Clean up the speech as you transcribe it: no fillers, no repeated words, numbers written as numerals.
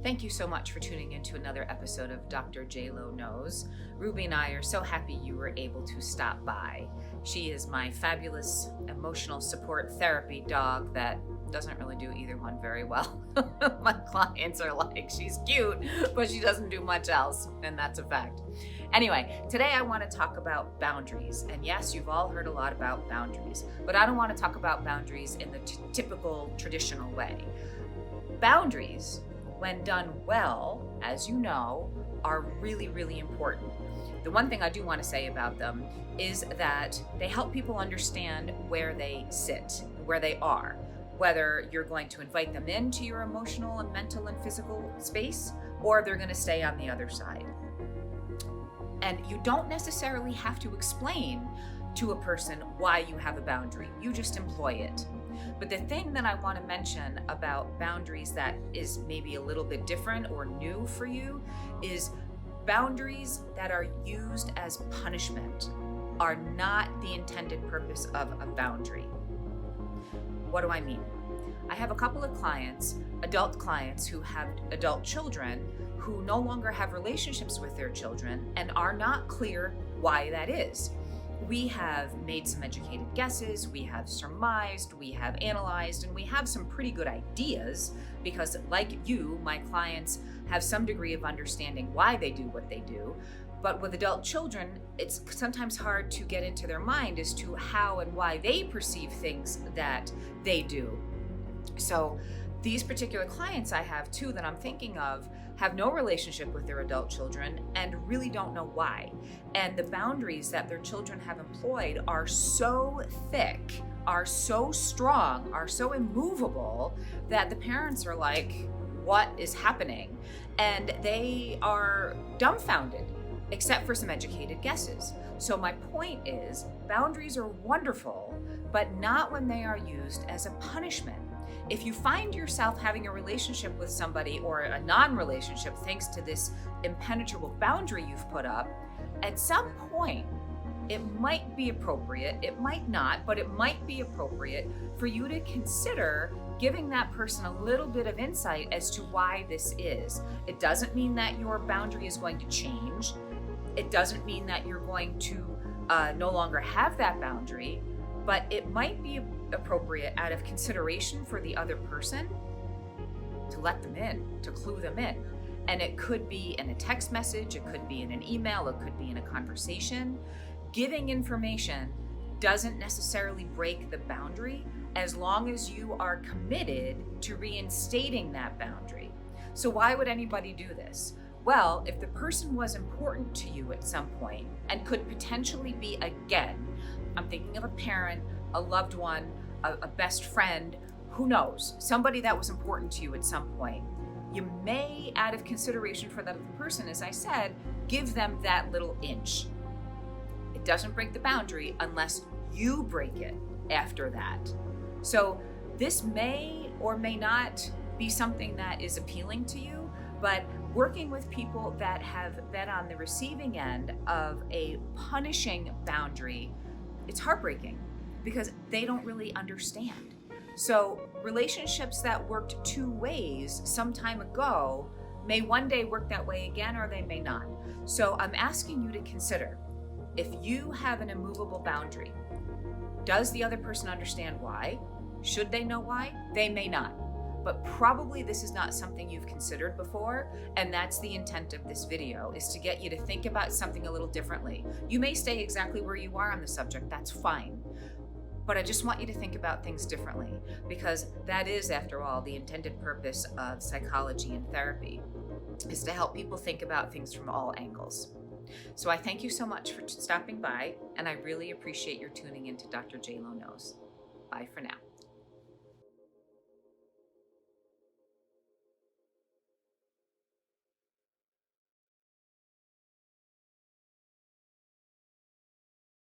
Thank you so much for tuning into another episode of Dr. Drjloknows. Ruby and I are so happy you were able to stop by. She is my fabulous emotional support therapy dog that doesn't really do either one very well. My clients are like, she's cute, but she doesn't do much else, and that's a fact. Anyway, today I want to talk about boundaries. And yes, you've all heard a lot about boundaries, but I don't want to talk about boundaries in the typical traditional way. Boundaries, when done well, as you know, are really, really important. The one thing I do want to say about them is that they help people understand where they sit, where they are, whether you're going to invite them into your emotional and mental and physical space, or they're going to stay on the other side. And you don't necessarily have to explain to a person why you have a boundary. You just employ it. But the thing that I want to mention about boundaries that is maybe a little bit different or new for you is boundaries that are used as punishment are not the intended purpose of a boundary. What do I mean? I have a couple of clients, adult clients who have adult children who no longer have relationships with their children and are not clear why that is. We have made some educated guesses, we have surmised, we have analyzed, and we have some pretty good ideas because, like you, my clients have some degree of understanding why they do what they do. But with adult children, it's sometimes hard to get into their mind as to how and why they perceive things that they do. So these particular clients I have too that I'm thinking of have no relationship with their adult children and really don't know why. And the boundaries that their children have employed are so thick, are so strong, are so immovable that the parents are like, what is happening? And they are dumbfounded, except for some educated guesses. So my point is, boundaries are wonderful, but not when they are used as a punishment. If you find yourself having a relationship with somebody or a non-relationship thanks to this impenetrable boundary you've put up, at some point, it might be appropriate, it might not, but it might be appropriate for you to consider giving that person a little bit of insight as to why this is. It doesn't mean that your boundary is going to change. It doesn't mean that you're going to no longer have that boundary, but it might be appropriate out of consideration for the other person to let them in, to clue them in. And it could be in a text message, it could be in an email, it could be in a conversation. Giving information doesn't necessarily break the boundary as long as you are committed to reinstating that boundary. So why would anybody do this? Well, if the person was important to you at some point and could potentially be again, I'm thinking of a parent, a loved one, a best friend, who knows, somebody that was important to you at some point. You may, out of consideration for that person, as I said, give them that little inch. It doesn't break the boundary unless you break it after that. So this may or may not be something that is appealing to you, but working with people that have been on the receiving end of a punishing boundary, it's heartbreaking because they don't really understand. So relationships that worked two ways some time ago may one day work that way again, or they may not. So I'm asking you to consider, if you have an immovable boundary, does the other person understand why? Should they know why? They may not. But probably this is not something you've considered before, and that's the intent of this video, is to get you to think about something a little differently. You may stay exactly where you are on the subject, that's fine. But I just want you to think about things differently, because that is, after all, the intended purpose of psychology and therapy, is to help people think about things from all angles. So I thank you so much for stopping by, and I really appreciate your tuning into Dr. Drjloknows. Bye for now.